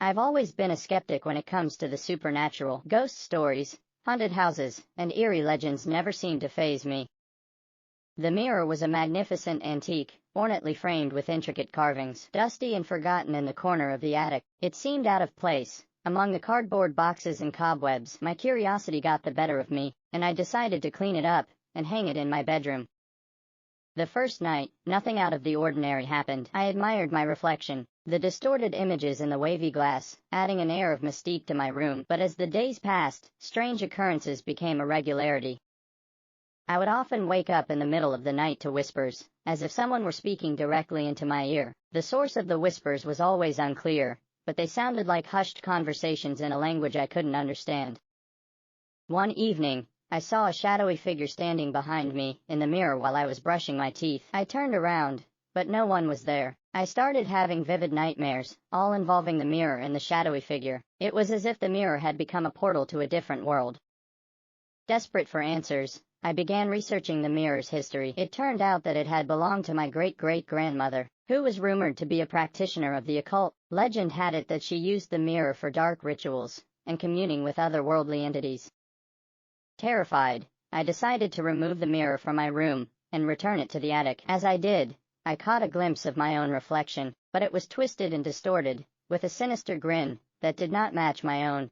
I've always been a skeptic when it comes to the supernatural. Ghost stories, haunted houses, and eerie legends never seem to faze me. The mirror was a magnificent antique, ornately framed with intricate carvings. Dusty and forgotten in the corner of the attic, it seemed out of place. Among the cardboard boxes and cobwebs, my curiosity got the better of me, and I decided to clean it up and hang it in my bedroom. The first night, nothing out of the ordinary happened. I admired my reflection, the distorted images in the wavy glass, adding an air of mystique to my room. But as the days passed, strange occurrences became a regularity. I would often wake up in the middle of the night to whispers, as if someone were speaking directly into my ear. The source of the whispers was always unclear, but they sounded like hushed conversations in a language I couldn't understand. One evening, I saw a shadowy figure standing behind me in the mirror while I was brushing my teeth. I turned around, but no one was there. I started having vivid nightmares, all involving the mirror and the shadowy figure. It was as if the mirror had become a portal to a different world. Desperate for answers, I began researching the mirror's history. It turned out that it had belonged to my great-great-grandmother, who was rumored to be a practitioner of the occult. Legend had it that she used the mirror for dark rituals and communing with otherworldly entities. Terrified, I decided to remove the mirror from my room and return it to the attic. As I did, I caught a glimpse of my own reflection, but it was twisted and distorted, with a sinister grin that did not match my own.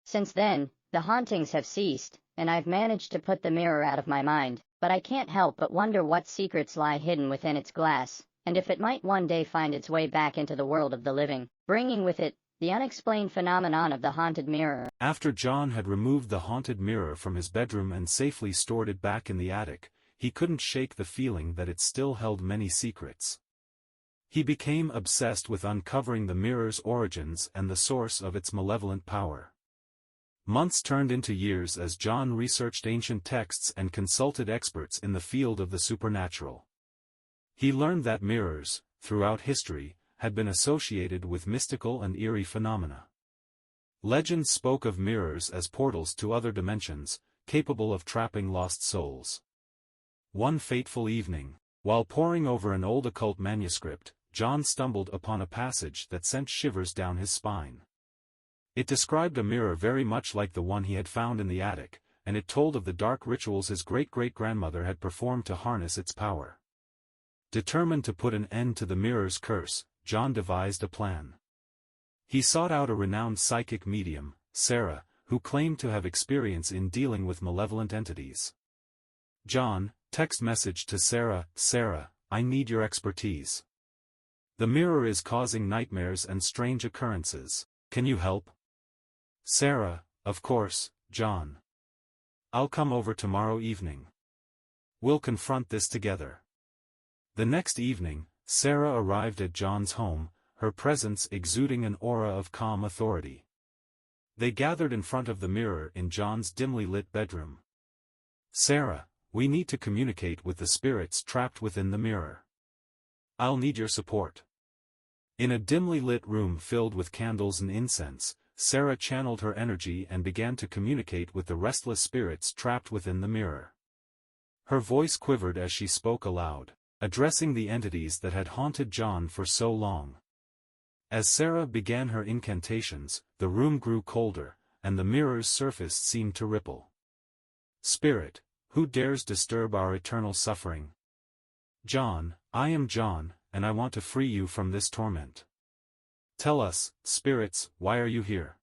Since then, the hauntings have ceased, and I've managed to put the mirror out of my mind, but I can't help but wonder what secrets lie hidden within its glass, and if it might one day find its way back into the world of the living, bringing with it the unexplained phenomenon of the haunted mirror. After John had removed the haunted mirror from his bedroom and safely stored it back in the attic, he couldn't shake the feeling that it still held many secrets. He became obsessed with uncovering the mirror's origins and the source of its malevolent power. Months turned into years as John researched ancient texts and consulted experts in the field of the supernatural. He learned that mirrors, throughout history, had been associated with mystical and eerie phenomena. Legends spoke of mirrors as portals to other dimensions, capable of trapping lost souls. One fateful evening, while poring over an old occult manuscript, John stumbled upon a passage that sent shivers down his spine. It described a mirror very much like the one he had found in the attic, and it told of the dark rituals his great-great-grandmother had performed to harness its power. Determined to put an end to the mirror's curse, John devised a plan. He sought out a renowned psychic medium, Sarah, who claimed to have experience in dealing with malevolent entities. John, text message to Sarah, "Sarah, I need your expertise. The mirror is causing nightmares and strange occurrences. Can you help?" Sarah, "Of course, John. I'll come over tomorrow evening. We'll confront this together." The next evening, Sarah arrived at John's home, her presence exuding an aura of calm authority. They gathered in front of the mirror in John's dimly lit bedroom. "Sarah, we need to communicate with the spirits trapped within the mirror. I'll need your support." In a dimly lit room filled with candles and incense, Sarah channeled her energy and began to communicate with the restless spirits trapped within the mirror. Her voice quivered as she spoke aloud, addressing the entities that had haunted John for so long. As Sarah began her incantations, the room grew colder, and the mirror's surface seemed to ripple. "Spirit, who dares disturb our eternal suffering? John, I am John, and I want to free you from this torment. Tell us, spirits, why are you here?"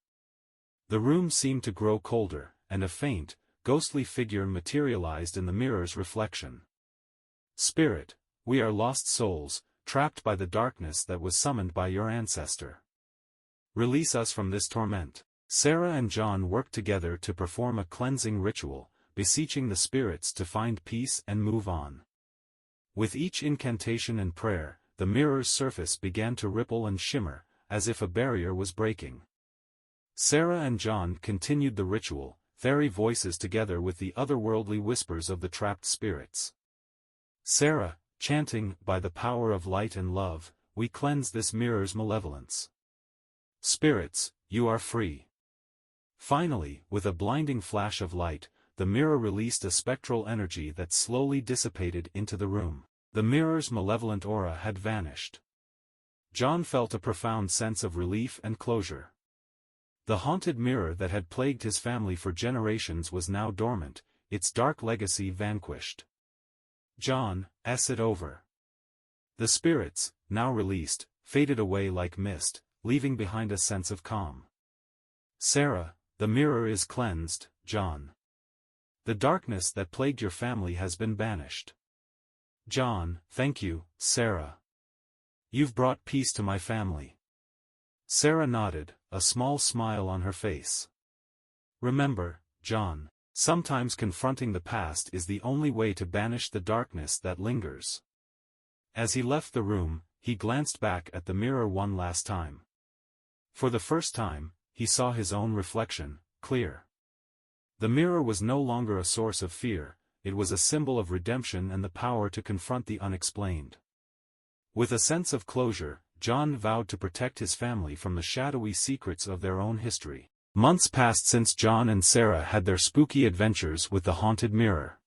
The room seemed to grow colder, and a faint, ghostly figure materialized in the mirror's reflection. "Spirit, we are lost souls, trapped by the darkness that was summoned by your ancestor. Release us from this torment." Sarah and John worked together to perform a cleansing ritual, beseeching the spirits to find peace and move on. With each incantation and prayer, the mirror's surface began to ripple and shimmer, as if a barrier was breaking. Sarah and John continued the ritual, fairy voices together with the otherworldly whispers of the trapped spirits. Sarah, chanting, "By the power of light and love, we cleanse this mirror's malevolence. Spirits, you are free." Finally, with a blinding flash of light, the mirror released a spectral energy that slowly dissipated into the room. The mirror's malevolent aura had vanished. John felt a profound sense of relief and closure. The haunted mirror that had plagued his family for generations was now dormant, its dark legacy vanquished. John, it over. The spirits, now released, faded away like mist, leaving behind a sense of calm. Sarah, the mirror is cleansed, John. The darkness that plagued your family has been banished. John, thank you, Sarah. You've brought peace to my family. Sarah nodded, a small smile on her face. Remember, John, sometimes confronting the past is the only way to banish the darkness that lingers. As he left the room, he glanced back at the mirror one last time. For the first time, he saw his own reflection, clear. The mirror was no longer a source of fear, it was a symbol of redemption and the power to confront the unexplained. With a sense of closure, John vowed to protect his family from the shadowy secrets of their own history. Months passed since John and Sarah had their spooky adventures with the haunted mirror.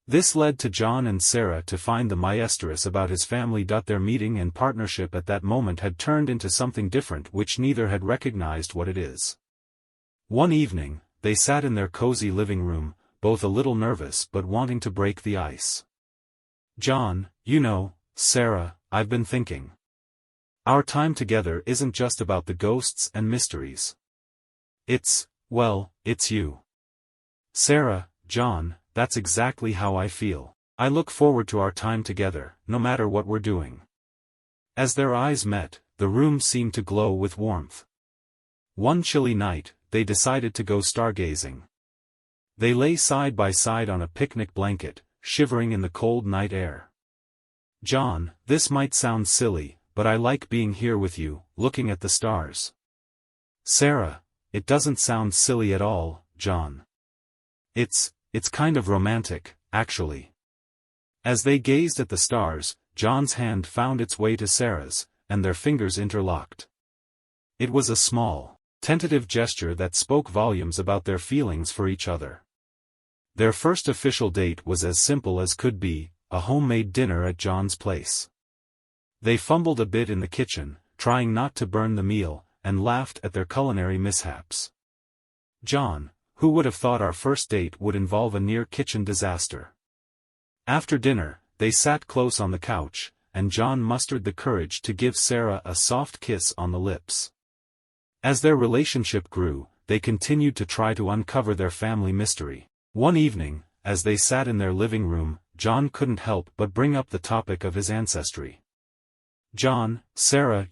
This led to John and Sarah to find the mistress about his family. Their meeting and partnership at that moment had turned into something different which neither had recognized what it is. One evening, they sat in their cozy living room, both a little nervous but wanting to break the ice. John, Sarah, I've been thinking. Our time together isn't just about the ghosts and mysteries. It's you. Sarah, John, that's exactly how I feel. I look forward to our time together, no matter what we're doing. As their eyes met, the room seemed to glow with warmth. One chilly night, they decided to go stargazing. They lay side by side on a picnic blanket, shivering in the cold night air. John, this might sound silly, but I like being here with you, looking at the stars. Sarah, it doesn't sound silly at all, John. It's kind of romantic, actually. As they gazed at the stars, John's hand found its way to Sarah's, and their fingers interlocked. It was a small, tentative gesture that spoke volumes about their feelings for each other. Their first official date was as simple as could be, a homemade dinner at John's place. They fumbled a bit in the kitchen, trying not to burn the meal, and laughed at their culinary mishaps. John, who would have thought our first date would involve a near-kitchen disaster? After dinner, they sat close on the couch, and John mustered the courage to give Sarah a soft kiss on the lips. As their relationship grew, they continued to try to uncover their family mystery. One evening, as they sat in their living room, John couldn't help but bring up the topic of his ancestry. John, Sarah,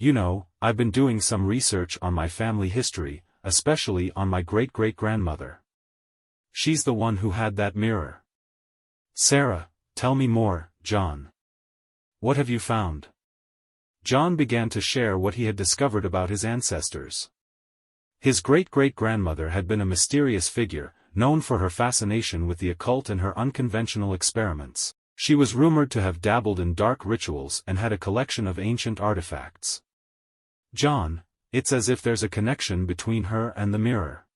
I've been doing some research on my family history, especially on my great-great-grandmother. She's the one who had that mirror. Sarah, tell me more, John. What have you found? John began to share what he had discovered about his ancestors. His great-great-grandmother had been a mysterious figure, known for her fascination with the occult and her unconventional experiments. She was rumored to have dabbled in dark rituals and had a collection of ancient artifacts. John, it's as if there's a connection between her and the mirror.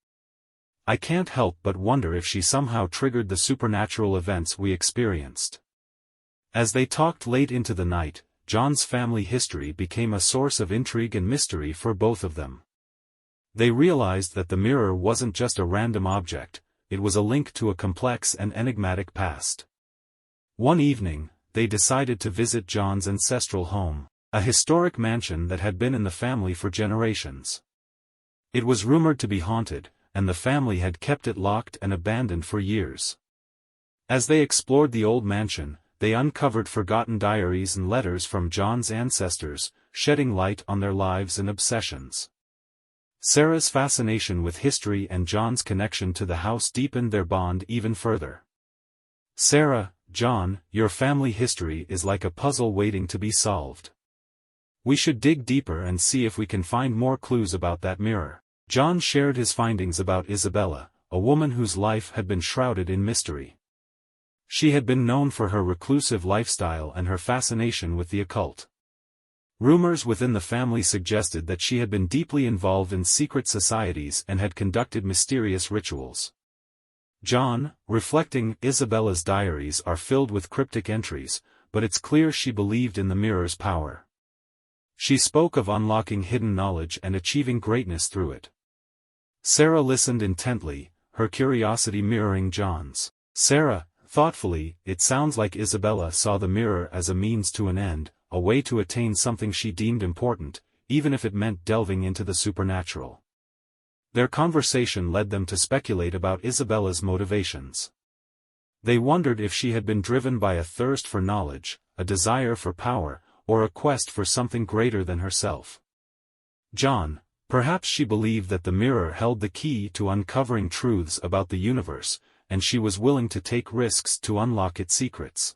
I can't help but wonder if she somehow triggered the supernatural events we experienced. As they talked late into the night, John's family history became a source of intrigue and mystery for both of them. They realized that the mirror wasn't just a random object, it was a link to a complex and enigmatic past. One evening, they decided to visit John's ancestral home, a historic mansion that had been in the family for generations. It was rumored to be haunted, and the family had kept it locked and abandoned for years. As they explored the old mansion, they uncovered forgotten diaries and letters from John's ancestors, shedding light on their lives and obsessions. Sarah's fascination with history and John's connection to the house deepened their bond even further. Sarah, John, your family history is like a puzzle waiting to be solved. We should dig deeper and see if we can find more clues about that mirror. John shared his findings about Isabella, a woman whose life had been shrouded in mystery. She had been known for her reclusive lifestyle and her fascination with the occult. Rumors within the family suggested that she had been deeply involved in secret societies and had conducted mysterious rituals. John, reflecting, Isabella's diaries are filled with cryptic entries, but it's clear she believed in the mirror's power. She spoke of unlocking hidden knowledge and achieving greatness through it. Sarah listened intently, her curiosity mirroring John's. Sarah, thoughtfully, it sounds like Isabella saw the mirror as a means to an end, a way to attain something she deemed important, even if it meant delving into the supernatural. Their conversation led them to speculate about Isabella's motivations. They wondered if she had been driven by a thirst for knowledge, a desire for power, or a quest for something greater than herself. John, perhaps she believed that the mirror held the key to uncovering truths about the universe, and she was willing to take risks to unlock its secrets.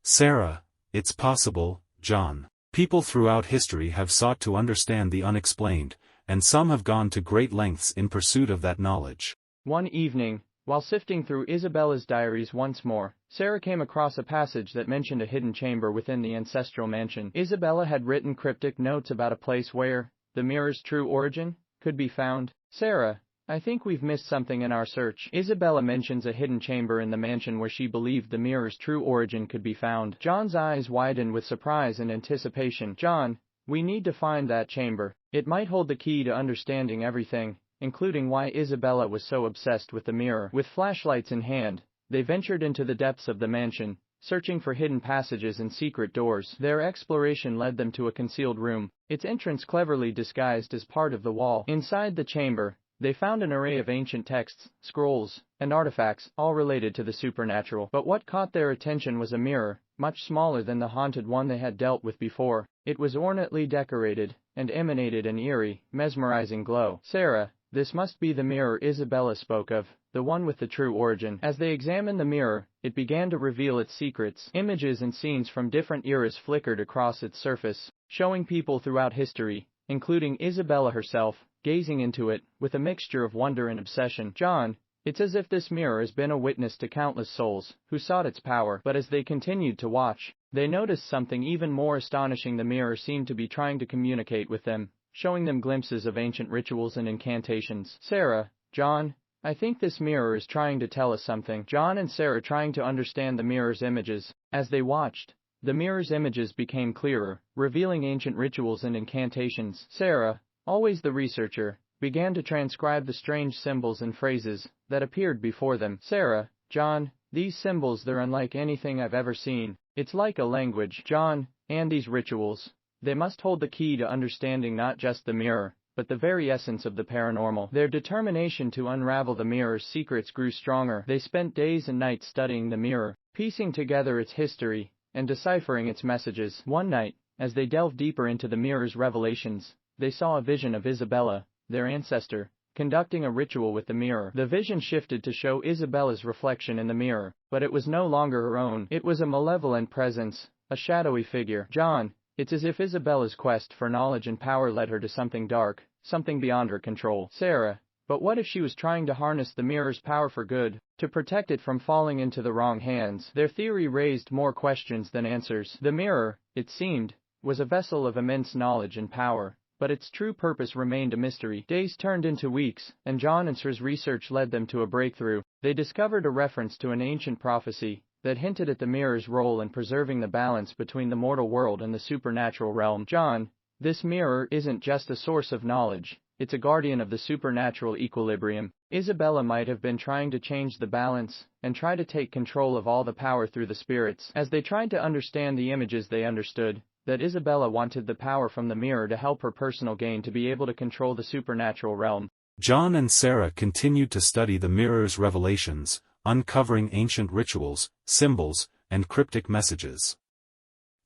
Sarah, it's possible, John. People throughout history have sought to understand the unexplained, and some have gone to great lengths in pursuit of that knowledge. One evening, while sifting through Isabella's diaries once more, Sarah came across a passage that mentioned a hidden chamber within the ancestral mansion. Isabella had written cryptic notes about a place where the mirror's true origin could be found. Sarah, I think we've missed something in our search. Isabella mentions a hidden chamber in the mansion where she believed the mirror's true origin could be found. John's eyes widened with surprise and anticipation. John, we need to find that chamber. It might hold the key to understanding everything, including why Isabella was so obsessed with the mirror. With flashlights in hand, they ventured into the depths of the mansion, searching for hidden passages and secret doors. Their exploration led them to a concealed room, its entrance cleverly disguised as part of the wall. Inside the chamber, they found an array of ancient texts, scrolls, and artifacts, all related to the supernatural. But what caught their attention was a mirror, much smaller than the haunted one they had dealt with before. It was ornately decorated, and emanated an eerie, mesmerizing glow. Sarah, this must be the mirror Isabella spoke of, the one with the true origin. As they examined the mirror, it began to reveal its secrets. Images and scenes from different eras flickered across its surface, showing people throughout history, including Isabella herself, gazing into it, with a mixture of wonder and obsession. John, it's as if this mirror has been a witness to countless souls who sought its power. But as they continued to watch, they noticed something even more astonishing. The mirror seemed to be trying to communicate with them, showing them glimpses of ancient rituals and incantations. Sarah, John, I think this mirror is trying to tell us something. John and Sarah trying to understand the mirror's images. As they watched, the mirror's images became clearer, revealing ancient rituals and incantations. Sarah, always the researcher, began to transcribe the strange symbols and phrases that appeared before them. Sarah, John, these symbols, they're unlike anything I've ever seen. It's like a language. John, and these rituals, they must hold the key to understanding not just the mirror, but the very essence of the paranormal. Their determination to unravel the mirror's secrets grew stronger. They spent days and nights studying the mirror, piecing together its history, and deciphering its messages. One night, as they delved deeper into the mirror's revelations, they saw a vision of Isabella, their ancestor, conducting a ritual with the mirror. The vision shifted to show Isabella's reflection in the mirror, but it was no longer her own. It was a malevolent presence, a shadowy figure. John, it's as if Isabella's quest for knowledge and power led her to something dark, something beyond her control. Sarah, but what if she was trying to harness the mirror's power for good, to protect it from falling into the wrong hands? Their theory raised more questions than answers. The mirror, it seemed, was a vessel of immense knowledge and power, but its true purpose remained a mystery. Days turned into weeks, and John and Sarah's research led them to a breakthrough. They discovered a reference to an ancient prophecy that hinted at the mirror's role in preserving the balance between the mortal world and the supernatural realm. John, this mirror isn't just a source of knowledge, it's a guardian of the supernatural equilibrium. Isabella might have been trying to change the balance, and try to take control of all the power through the spirits. As they tried to understand the images, they understood that Isabella wanted the power from the mirror to help her personal gain, to be able to control the supernatural realm. John and Sarah continued to study the mirror's revelations, uncovering ancient rituals, symbols, and cryptic messages.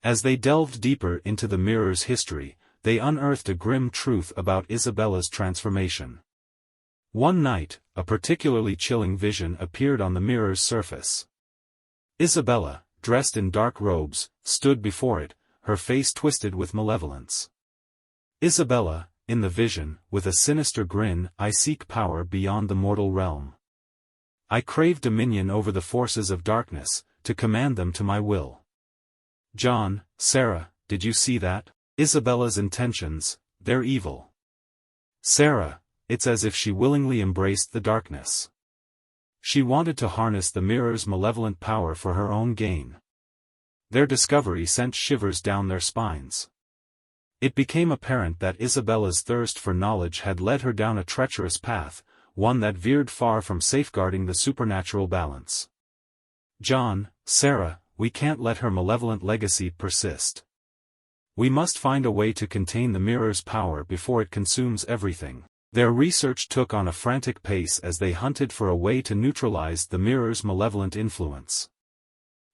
As they delved deeper into the mirror's history, they unearthed a grim truth about Isabella's transformation. One night, a particularly chilling vision appeared on the mirror's surface. Isabella, dressed in dark robes, stood before it, her face twisted with malevolence. Isabella, in the vision, with a sinister grin, I seek power beyond the mortal realm. I crave dominion over the forces of darkness, to command them to my will. John, Sarah, did you see that? Isabella's intentions, they're evil. Sarah, it's as if she willingly embraced the darkness. She wanted to harness the mirror's malevolent power for her own gain. Their discovery sent shivers down their spines. It became apparent that Isabella's thirst for knowledge had led her down a treacherous path, one that veered far from safeguarding the supernatural balance. John, Sarah, we can't let her malevolent legacy persist. We must find a way to contain the mirror's power before it consumes everything. Their research took on a frantic pace as they hunted for a way to neutralize the mirror's malevolent influence.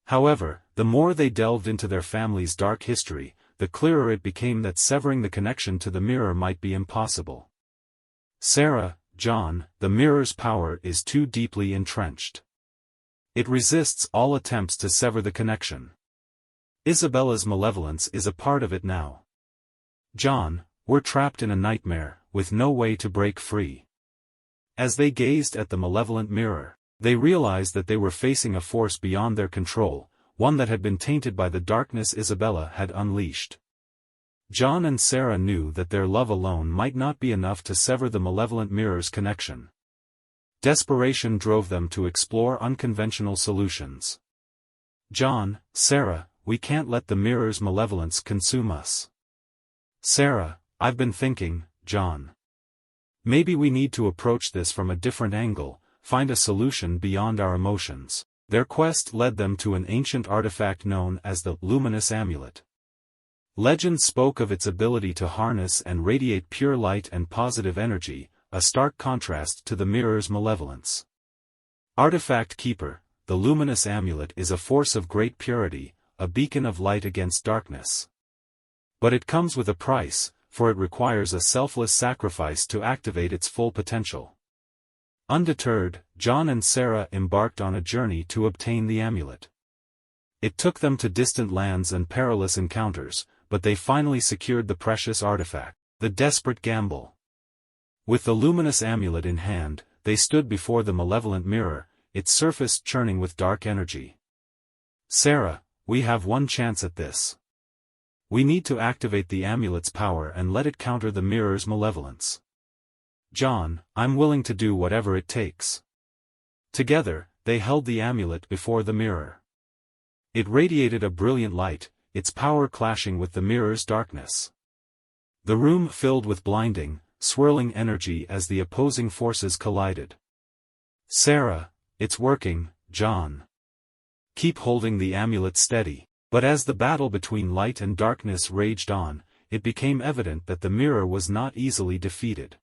However, the more they delved into their family's dark history, the clearer it became that severing the connection to the mirror might be impossible. Sarah, John, the mirror's power is too deeply entrenched. It resists all attempts to sever the connection. Isabella's malevolence is a part of it now. John, we're trapped in a nightmare, with no way to break free. As they gazed at the malevolent mirror, they realized that they were facing a force beyond their control, one that had been tainted by the darkness Isabella had unleashed. John and Sarah knew that their love alone might not be enough to sever the malevolent mirror's connection. Desperation drove them to explore unconventional solutions. John, Sarah, we can't let the mirror's malevolence consume us. Sarah, I've been thinking, John. Maybe we need to approach this from a different angle, find a solution beyond our emotions. Their quest led them to an ancient artifact known as the luminous amulet. Legend spoke of its ability to harness and radiate pure light and positive energy, a stark contrast to the mirror's malevolence. Artifact Keeper, the luminous amulet is a force of great purity, a beacon of light against darkness. But it comes with a price, for it requires a selfless sacrifice to activate its full potential. Undeterred, John and Sarah embarked on a journey to obtain the amulet. It took them to distant lands and perilous encounters, but they finally secured the precious artifact. The desperate gamble. With the luminous amulet in hand, they stood before the malevolent mirror, its surface churning with dark energy. Sarah, we have one chance at this. We need to activate the amulet's power and let it counter the mirror's malevolence. John, I'm willing to do whatever it takes. Together, they held the amulet before the mirror. It radiated a brilliant light, its power clashing with the mirror's darkness. The room filled with blinding, swirling energy as the opposing forces collided. Sarah, it's working, John. Keep holding the amulet steady. But as the battle between light and darkness raged on, it became evident that the mirror was not easily defeated.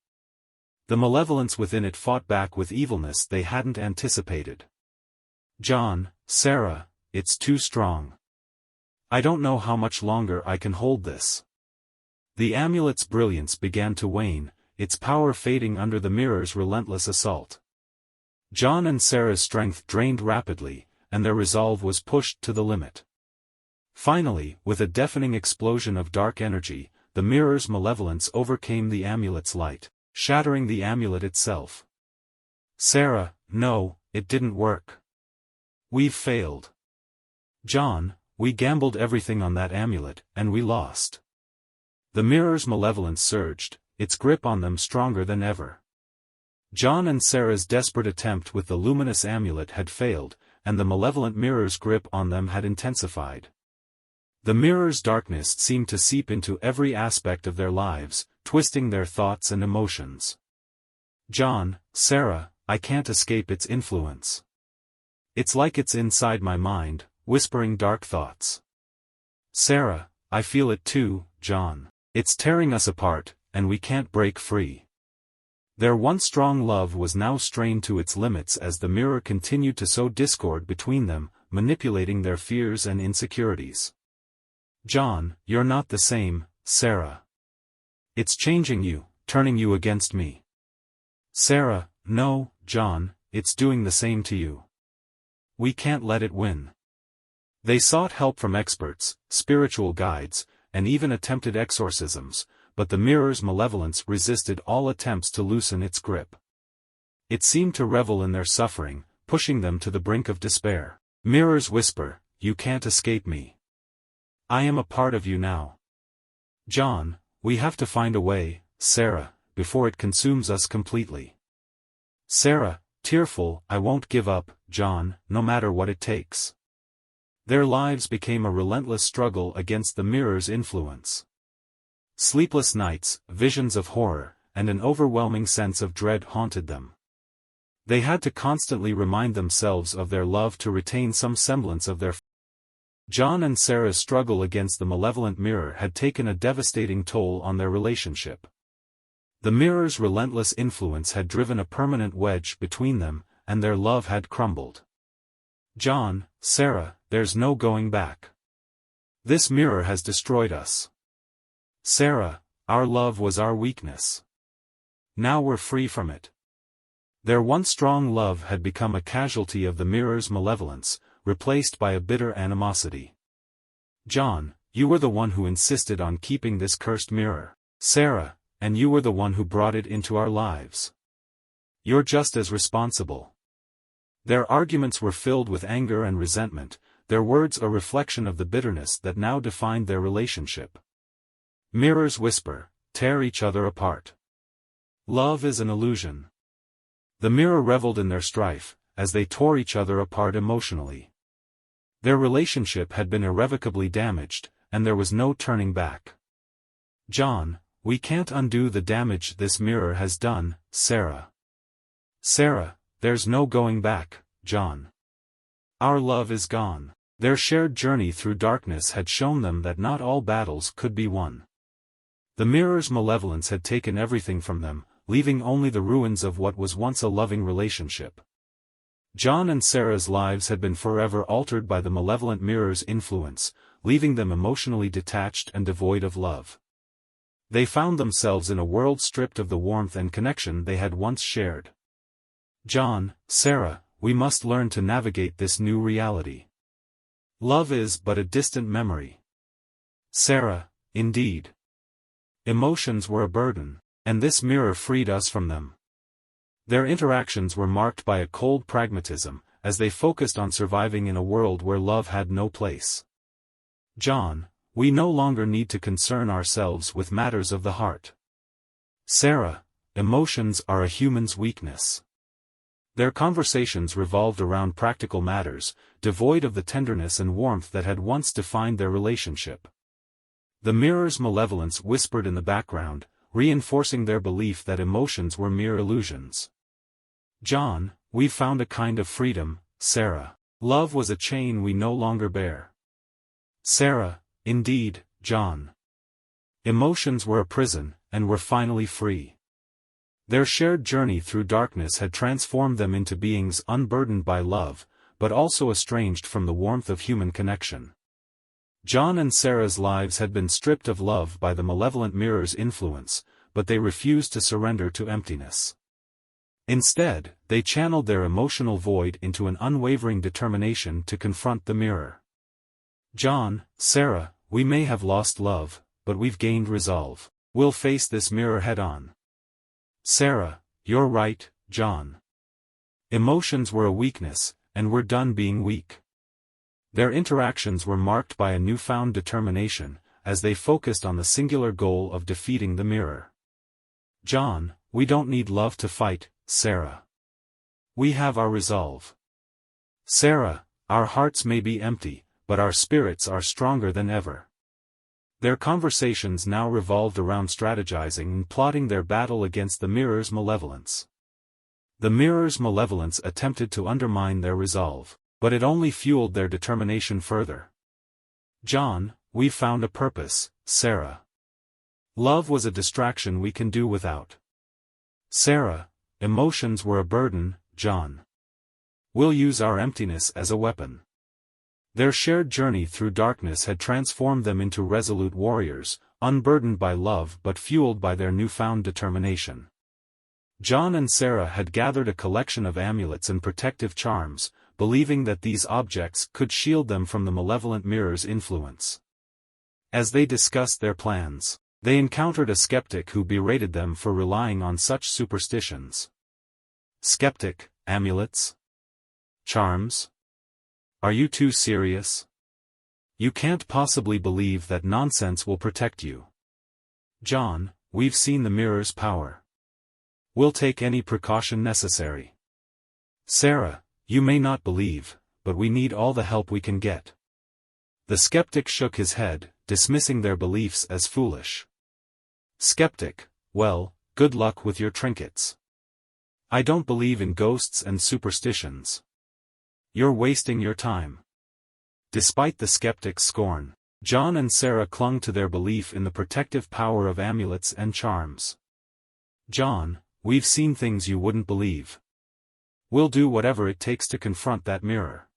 The malevolence within it fought back with evilness they hadn't anticipated. John, Sarah, it's too strong. I don't know how much longer I can hold this. The amulet's brilliance began to wane, its power fading under the mirror's relentless assault. John and Sarah's strength drained rapidly, and their resolve was pushed to the limit. Finally, with a deafening explosion of dark energy, the mirror's malevolence overcame the amulet's light, shattering the amulet itself. Sarah, no, it didn't work. We've failed. John, we gambled everything on that amulet, and we lost. The mirror's malevolence surged, its grip on them stronger than ever. John and Sarah's desperate attempt with the luminous amulet had failed, and the malevolent mirror's grip on them had intensified. The mirror's darkness seemed to seep into every aspect of their lives, twisting their thoughts and emotions. John, Sarah, I can't escape its influence. It's like it's inside my mind, whispering dark thoughts. Sarah, I feel it too, John. It's tearing us apart, and we can't break free. Their once strong love was now strained to its limits as the mirror continued to sow discord between them, manipulating their fears and insecurities. John, you're not the same, Sarah. It's changing you, turning you against me. Sarah, no, John, it's doing the same to you. We can't let it win. They sought help from experts, spiritual guides, and even attempted exorcisms, but the mirror's malevolence resisted all attempts to loosen its grip. It seemed to revel in their suffering, pushing them to the brink of despair. Mirrors whisper, you can't escape me. I am a part of you now. John, we have to find a way, Sarah, before it consumes us completely. Sarah, tearful, I won't give up, John, no matter what it takes. Their lives became a relentless struggle against the mirror's influence. Sleepless nights, visions of horror, and an overwhelming sense of dread haunted them. They had to constantly remind themselves of their love to retain some semblance of their. John and Sarah's struggle against the malevolent mirror had taken a devastating toll on their relationship. The mirror's relentless influence had driven a permanent wedge between them, and their love had crumbled. John, Sarah, there's no going back. This mirror has destroyed us. Sarah, our love was our weakness. Now we're free from it. Their once strong love had become a casualty of the mirror's malevolence, replaced by a bitter animosity. John, you were the one who insisted on keeping this cursed mirror. Sarah, and you were the one who brought it into our lives. You're just as responsible. Their arguments were filled with anger and resentment, their words a reflection of the bitterness that now defined their relationship. Mirrors whisper, tear each other apart. Love is an illusion. The mirror reveled in their strife, as they tore each other apart emotionally. Their relationship had been irrevocably damaged, and there was no turning back. John, we can't undo the damage this mirror has done, Sarah. Sarah, there's no going back, John. Our love is gone. Their shared journey through darkness had shown them that not all battles could be won. The mirror's malevolence had taken everything from them, leaving only the ruins of what was once a loving relationship. John and Sarah's lives had been forever altered by the malevolent mirror's influence, leaving them emotionally detached and devoid of love. They found themselves in a world stripped of the warmth and connection they had once shared. John, Sarah, we must learn to navigate this new reality. Love is but a distant memory. Sarah, indeed. Emotions were a burden, and this mirror freed us from them. Their interactions were marked by a cold pragmatism, as they focused on surviving in a world where love had no place. John, we no longer need to concern ourselves with matters of the heart. Sarah, emotions are a human's weakness. Their conversations revolved around practical matters, devoid of the tenderness and warmth that had once defined their relationship. The mirror's malevolence whispered in the background, reinforcing their belief that emotions were mere illusions. John, we've found a kind of freedom, Sarah. Love was a chain we no longer bear. Sarah, indeed, John. Emotions were a prison, and were finally free. Their shared journey through darkness had transformed them into beings unburdened by love, but also estranged from the warmth of human connection. John and Sarah's lives had been stripped of love by the malevolent mirror's influence, but they refused to surrender to emptiness. Instead, they channeled their emotional void into an unwavering determination to confront the mirror. John, Sarah, we may have lost love, but we've gained resolve. We'll face this mirror head-on. Sarah, you're right, John. Emotions were a weakness, and we're done being weak. Their interactions were marked by a newfound determination, as they focused on the singular goal of defeating the mirror. John, we don't need love to fight, Sarah. We have our resolve. Sarah, our hearts may be empty, but our spirits are stronger than ever. Their conversations now revolved around strategizing and plotting their battle against the mirror's malevolence. The mirror's malevolence attempted to undermine their resolve, but it only fueled their determination further. John, we've found a purpose, Sarah. Love was a distraction we can do without. Sarah, emotions were a burden, John. We'll use our emptiness as a weapon. Their shared journey through darkness had transformed them into resolute warriors, unburdened by love but fueled by their newfound determination. John and Sarah had gathered a collection of amulets and protective charms, believing that these objects could shield them from the malevolent mirror's influence. As they discussed their plans, they encountered a skeptic who berated them for relying on such superstitions. Skeptic, amulets? Charms? Are you too serious? You can't possibly believe that nonsense will protect you. John, we've seen the mirror's power. We'll take any precaution necessary. Sarah, you may not believe, but we need all the help we can get. The skeptic shook his head, dismissing their beliefs as foolish. Skeptic, well, good luck with your trinkets. I don't believe in ghosts and superstitions. You're wasting your time. Despite the skeptic's scorn, John and Sarah clung to their belief in the protective power of amulets and charms. John, we've seen things you wouldn't believe. We'll do whatever it takes to confront that mirror.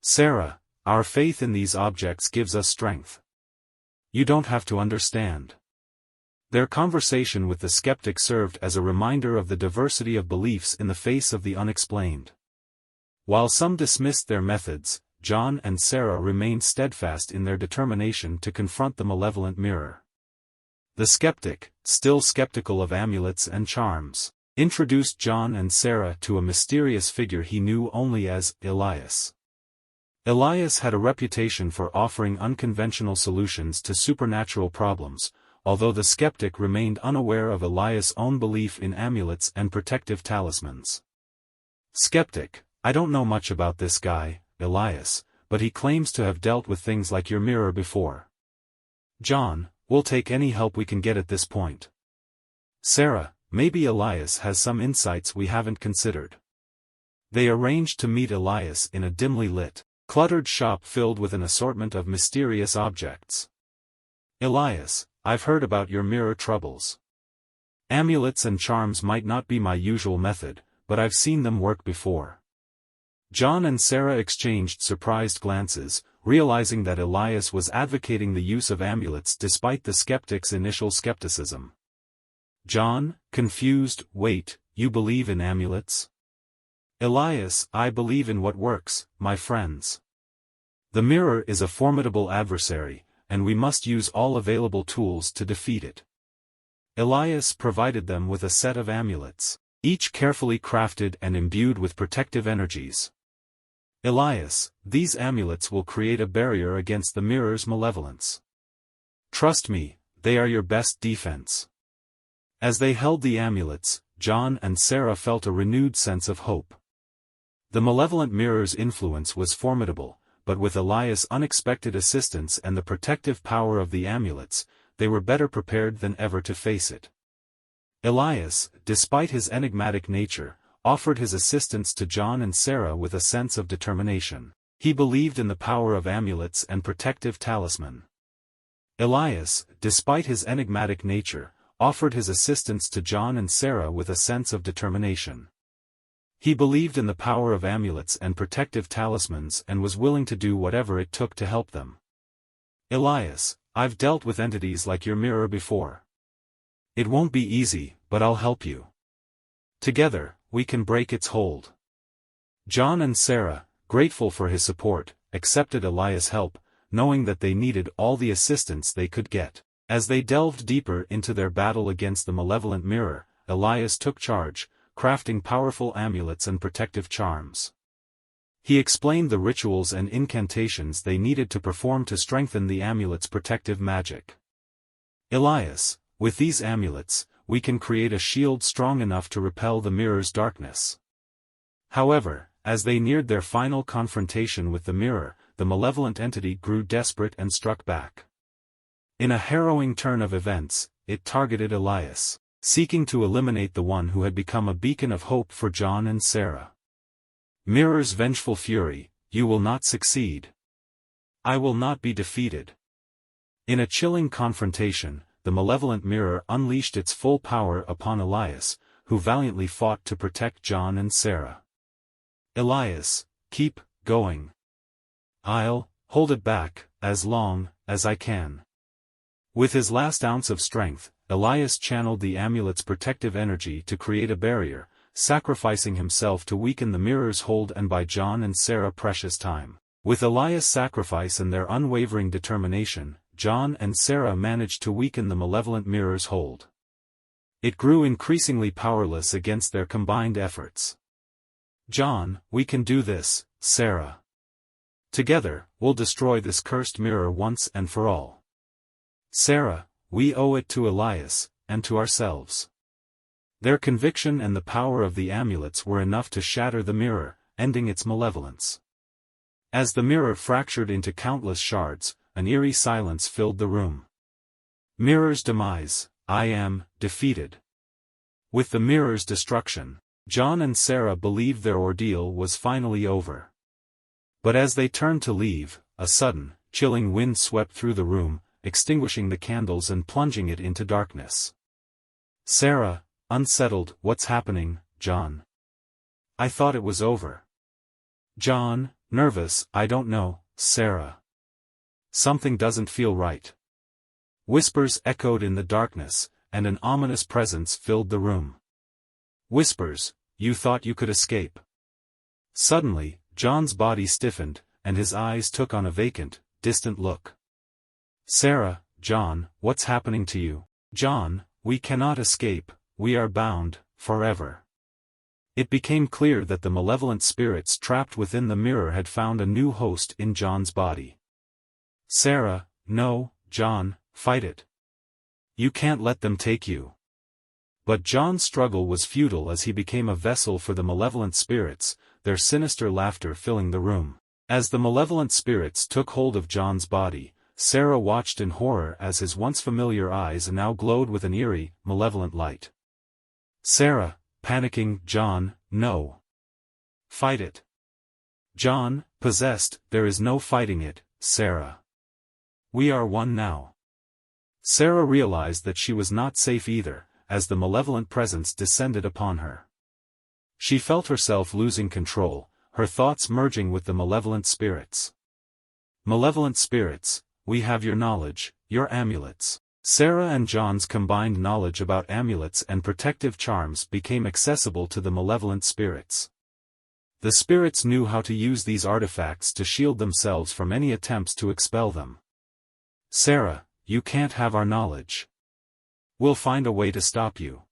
Sarah, our faith in these objects gives us strength. You don't have to understand. Their conversation with the skeptic served as a reminder of the diversity of beliefs in the face of the unexplained. While some dismissed their methods, John and Sarah remained steadfast in their determination to confront the malevolent mirror. The skeptic, still skeptical of amulets and charms, introduced John and Sarah to a mysterious figure he knew only as Elias. Elias had a reputation for offering unconventional solutions to supernatural problems, although the skeptic remained unaware of Elias' own belief in amulets and protective talismans. Skeptic, I don't know much about this guy, Elias, but he claims to have dealt with things like your mirror before. John, we'll take any help we can get at this point. Sarah, maybe Elias has some insights we haven't considered. They arranged to meet Elias in a dimly lit, cluttered shop filled with an assortment of mysterious objects. Elias, I've heard about your mirror troubles. Amulets and charms might not be my usual method, but I've seen them work before. John and Sarah exchanged surprised glances, realizing that Elias was advocating the use of amulets despite the skeptic's initial skepticism. John, confused, wait, you believe in amulets? Elias, I believe in what works, my friends. The mirror is a formidable adversary, and we must use all available tools to defeat it. Elias provided them with a set of amulets, each carefully crafted and imbued with protective energies. Elias, these amulets will create a barrier against the mirror's malevolence. Trust me, they are your best defense. As they held the amulets, John and Sarah felt a renewed sense of hope. The malevolent mirror's influence was formidable, but with Elias' unexpected assistance and the protective power of the amulets, they were better prepared than ever to face it. Elias, despite his enigmatic nature, offered his assistance to John and Sarah with a sense of determination. He believed in the power of amulets and protective talisman. Elias, despite his enigmatic nature, offered his assistance to John and Sarah with a sense of determination. He believed in the power of amulets and protective talismans and was willing to do whatever it took to help them. Elias, I've dealt with entities like your mirror before. It won't be easy, but I'll help you. Together, we can break its hold. John and Sarah, grateful for his support, accepted Elias' help, knowing that they needed all the assistance they could get. As they delved deeper into their battle against the malevolent mirror, Elias took charge, crafting powerful amulets and protective charms. He explained the rituals and incantations they needed to perform to strengthen the amulet's protective magic. Elias, with these amulets, we can create a shield strong enough to repel the mirror's darkness. However, as they neared their final confrontation with the mirror, the malevolent entity grew desperate and struck back. In a harrowing turn of events, it targeted Elias, seeking to eliminate the one who had become a beacon of hope for John and Sarah. Mirror's vengeful fury, you will not succeed. I will not be defeated. In a chilling confrontation, the malevolent mirror unleashed its full power upon Elias, who valiantly fought to protect John and Sarah. Elias, keep going. I'll hold it back as long as I can. With his last ounce of strength, Elias channeled the amulet's protective energy to create a barrier, sacrificing himself to weaken the mirror's hold and buy John and Sarah precious time. With Elias' sacrifice and their unwavering determination, John and Sarah managed to weaken the malevolent mirror's hold. It grew increasingly powerless against their combined efforts. John, we can do this, Sarah. Together, we'll destroy this cursed mirror once and for all. Sarah, we owe it to Elias, and to ourselves. Their conviction and the power of the amulets were enough to shatter the mirror, ending its malevolence. As the mirror fractured into countless shards, an eerie silence filled the room. Mirror's demise, I am defeated. With the mirror's destruction, John and Sarah believed their ordeal was finally over. But as they turned to leave, a sudden, chilling wind swept through the room, extinguishing the candles and plunging it into darkness. Sarah, unsettled, what's happening, John? I thought it was over. John, nervous, I don't know, Sarah. Something doesn't feel right. Whispers echoed in the darkness, and an ominous presence filled the room. Whispers, you thought you could escape. Suddenly, John's body stiffened, and his eyes took on a vacant, distant look. Sarah, John, what's happening to you? John, we cannot escape, we are bound, forever. It became clear that the malevolent spirits trapped within the mirror had found a new host in John's body. Sarah, no, John, fight it. You can't let them take you. But John's struggle was futile as he became a vessel for the malevolent spirits, their sinister laughter filling the room. As the malevolent spirits took hold of John's body, Sarah watched in horror as his once familiar eyes now glowed with an eerie, malevolent light. Sarah, panicking, John, no. Fight it. John, possessed, there is no fighting it, Sarah. We are one now. Sarah realized that she was not safe either, as the malevolent presence descended upon her. She felt herself losing control, her thoughts merging with the malevolent spirits. Malevolent spirits, we have your knowledge, your amulets. Sarah and John's combined knowledge about amulets and protective charms became accessible to the malevolent spirits. The spirits knew how to use these artifacts to shield themselves from any attempts to expel them. Sarah, you can't have our knowledge. We'll find a way to stop you.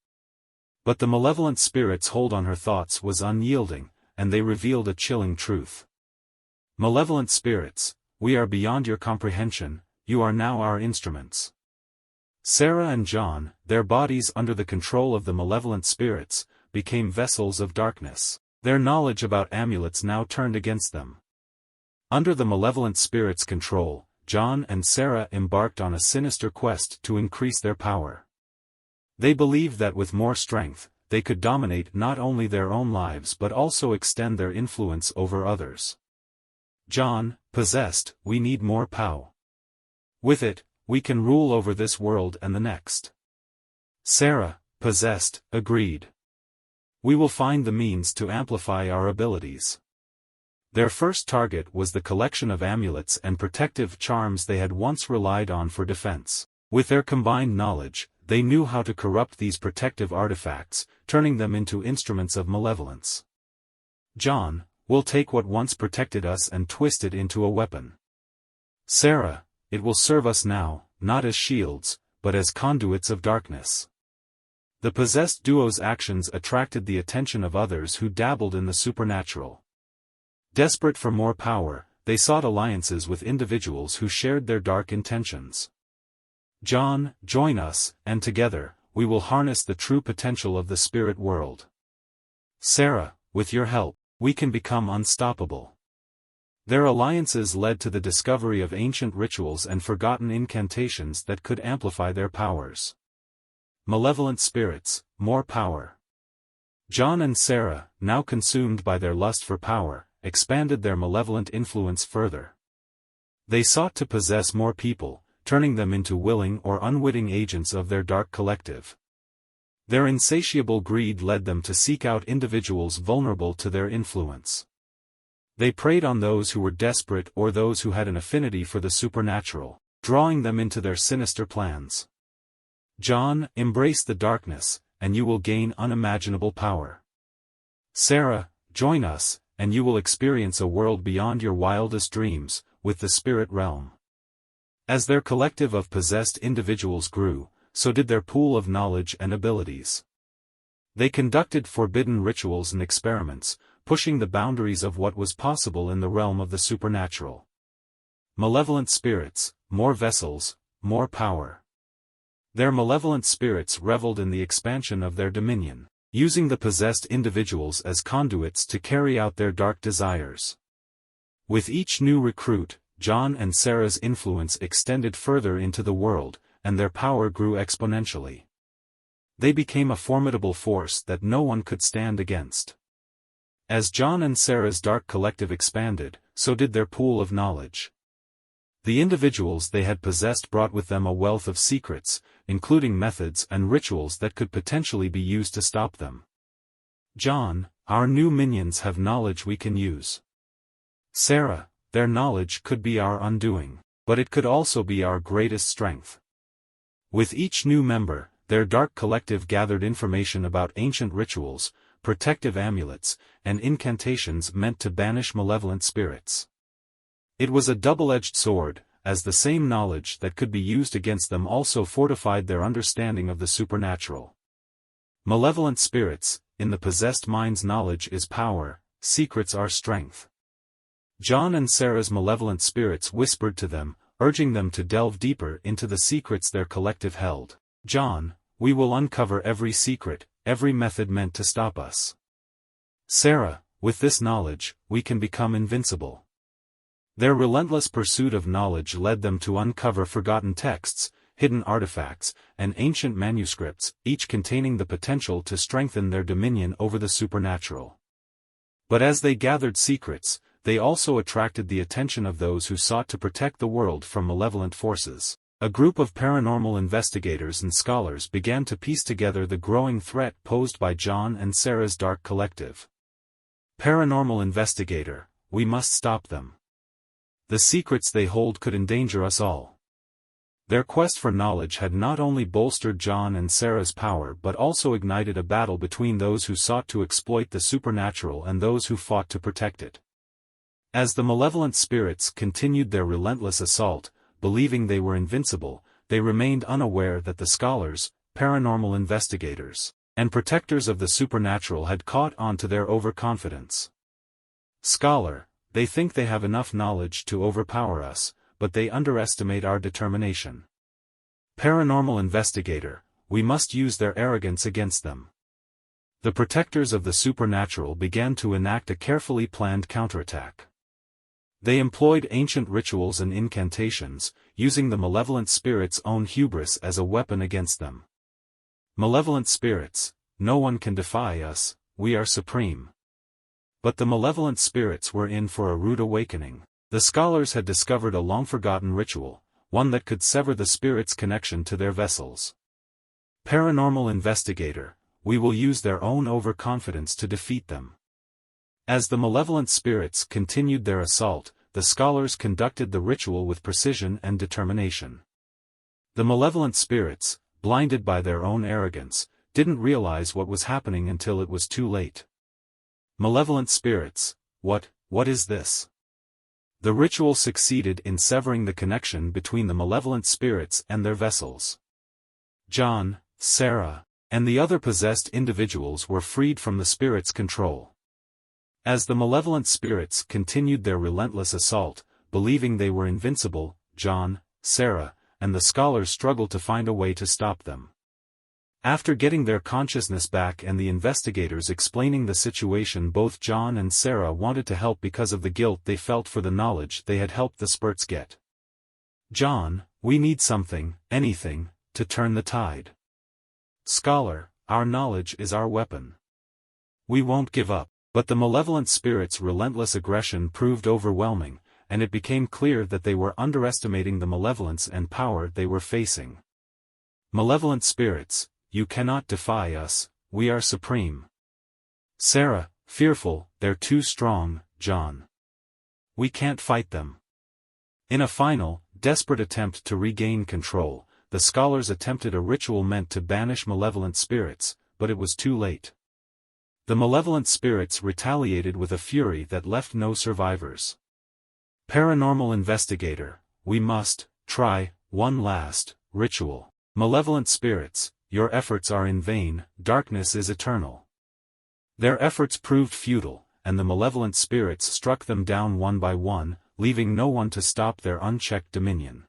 But the malevolent spirit's hold on her thoughts was unyielding, and they revealed a chilling truth. Malevolent spirits, we are beyond your comprehension, you are now our instruments. Sarah and John, their bodies under the control of the malevolent spirits, became vessels of darkness. Their knowledge about amulets now turned against them. Under the malevolent spirits' control, John and Sarah embarked on a sinister quest to increase their power. They believed that with more strength, they could dominate not only their own lives but also extend their influence over others. John, possessed, we need more power. With it, we can rule over this world and the next. Sarah, possessed, agreed. We will find the means to amplify our abilities. Their first target was the collection of amulets and protective charms they had once relied on for defense. With their combined knowledge, they knew how to corrupt these protective artifacts, turning them into instruments of malevolence. John, we'll take what once protected us and twist it into a weapon. Sarah, it will serve us now, not as shields, but as conduits of darkness. The possessed duo's actions attracted the attention of others who dabbled in the supernatural. Desperate for more power, they sought alliances with individuals who shared their dark intentions. John, join us, and together, we will harness the true potential of the spirit world. Sarah, with your help, we can become unstoppable. Their alliances led to the discovery of ancient rituals and forgotten incantations that could amplify their powers. Malevolent spirits, more power. John and Sarah, now consumed by their lust for power, expanded their malevolent influence further. They sought to possess more people, turning them into willing or unwitting agents of their dark collective. Their insatiable greed led them to seek out individuals vulnerable to their influence. They preyed on those who were desperate or those who had an affinity for the supernatural, drawing them into their sinister plans. John, embrace the darkness, and you will gain unimaginable power. Sarah, join us, and you will experience a world beyond your wildest dreams, with the spirit realm. As their collective of possessed individuals grew, so did their pool of knowledge and abilities. They conducted forbidden rituals and experiments, pushing the boundaries of what was possible in the realm of the supernatural. Malevolent spirits, more vessels, more power. Their malevolent spirits reveled in the expansion of their dominion, using the possessed individuals as conduits to carry out their dark desires. With each new recruit, John and Sarah's influence extended further into the world, and their power grew exponentially. They became a formidable force that no one could stand against. As John and Sarah's dark collective expanded, so did their pool of knowledge. The individuals they had possessed brought with them a wealth of secrets, including methods and rituals that could potentially be used to stop them. John, our new minions have knowledge we can use. Sarah, their knowledge could be our undoing, but it could also be our greatest strength. With each new member, their dark collective gathered information about ancient rituals, protective amulets, and incantations meant to banish malevolent spirits. It was a double-edged sword, as the same knowledge that could be used against them also fortified their understanding of the supernatural. Malevolent spirits, in the possessed mind's knowledge is power, secrets are strength. John and Sarah's malevolent spirits whispered to them, urging them to delve deeper into the secrets their collective held. John, we will uncover every secret, every method meant to stop us. Sarah, with this knowledge, we can become invincible. Their relentless pursuit of knowledge led them to uncover forgotten texts, hidden artifacts, and ancient manuscripts, each containing the potential to strengthen their dominion over the supernatural. But as they gathered secrets, they also attracted the attention of those who sought to protect the world from malevolent forces. A group of paranormal investigators and scholars began to piece together the growing threat posed by John and Sarah's dark collective. Paranormal investigator, we must stop them. The secrets they hold could endanger us all. Their quest for knowledge had not only bolstered John and Sarah's power but also ignited a battle between those who sought to exploit the supernatural and those who fought to protect it. As the malevolent spirits continued their relentless assault, believing they were invincible, they remained unaware that the scholars, paranormal investigators, and protectors of the supernatural had caught on to their overconfidence. Scholar, they think they have enough knowledge to overpower us, but they underestimate our determination. Paranormal investigator, we must use their arrogance against them. The protectors of the supernatural began to enact a carefully planned counterattack. They employed ancient rituals and incantations, using the malevolent spirits' own hubris as a weapon against them. Malevolent spirits, no one can defy us, we are supreme. But the malevolent spirits were in for a rude awakening. The scholars had discovered a long-forgotten ritual, one that could sever the spirits' connection to their vessels. Paranormal investigator, we will use their own overconfidence to defeat them. As the malevolent spirits continued their assault, the scholars conducted the ritual with precision and determination. The malevolent spirits, blinded by their own arrogance, didn't realize what was happening until it was too late. Malevolent spirits, what is this? The ritual succeeded in severing the connection between the malevolent spirits and their vessels. John, Sarah, and the other possessed individuals were freed from the spirits' control. As the malevolent spirits continued their relentless assault, believing they were invincible, John, Sarah, and the scholars struggled to find a way to stop them. After getting their consciousness back and the investigators explaining the situation, both John and Sarah wanted to help because of the guilt they felt for the knowledge they had helped the spirits get. John, we need something, anything, to turn the tide. Scholar, our knowledge is our weapon. We won't give up. But the malevolent spirits' relentless aggression proved overwhelming, and it became clear that they were underestimating the malevolence and power they were facing. Malevolent spirits, you cannot defy us, we are supreme. Sarah, fearful, they're too strong, John. We can't fight them. In a final, desperate attempt to regain control, the scholars attempted a ritual meant to banish malevolent spirits, but it was too late. The malevolent spirits retaliated with a fury that left no survivors. Paranormal investigator, we must try one last ritual. Malevolent spirits, your efforts are in vain, darkness is eternal. Their efforts proved futile, and the malevolent spirits struck them down one by one, leaving no one to stop their unchecked dominion.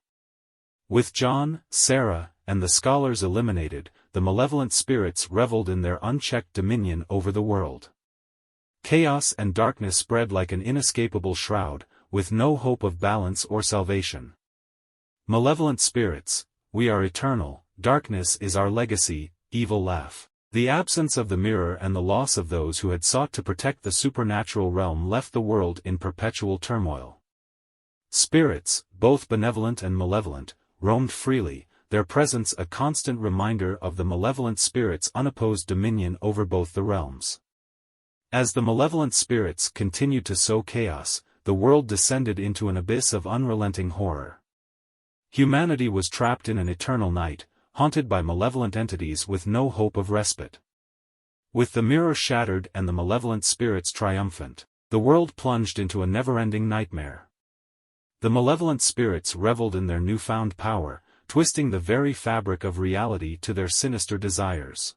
With John, Sarah, and the scholars eliminated, the malevolent spirits reveled in their unchecked dominion over the world. Chaos and darkness spread like an inescapable shroud, with no hope of balance or salvation. Malevolent spirits, we are eternal, darkness is our legacy, evil laugh. The absence of the mirror and the loss of those who had sought to protect the supernatural realm left the world in perpetual turmoil. Spirits, both benevolent and malevolent, roamed freely, their presence a constant reminder of the malevolent spirit's unopposed dominion over both the realms. As the malevolent spirits continued to sow chaos, the world descended into an abyss of unrelenting horror. Humanity was trapped in an eternal night, haunted by malevolent entities with no hope of respite. With the mirror shattered and the malevolent spirits triumphant, the world plunged into a never-ending nightmare. The malevolent spirits reveled in their newfound power, twisting the very fabric of reality to their sinister desires.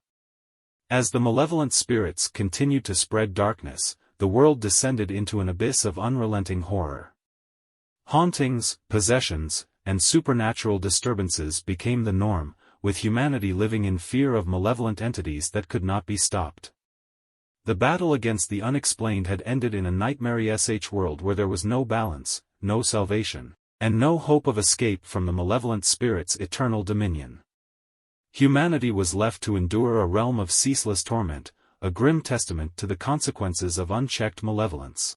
As the malevolent spirits continued to spread darkness, the world descended into an abyss of unrelenting horror. Hauntings, possessions, and supernatural disturbances became the norm, with humanity living in fear of malevolent entities that could not be stopped. The battle against the unexplained had ended in a nightmare-sh world where there was no balance, no salvation, and no hope of escape from the malevolent spirit's eternal dominion. Humanity was left to endure a realm of ceaseless torment, a grim testament to the consequences of unchecked malevolence.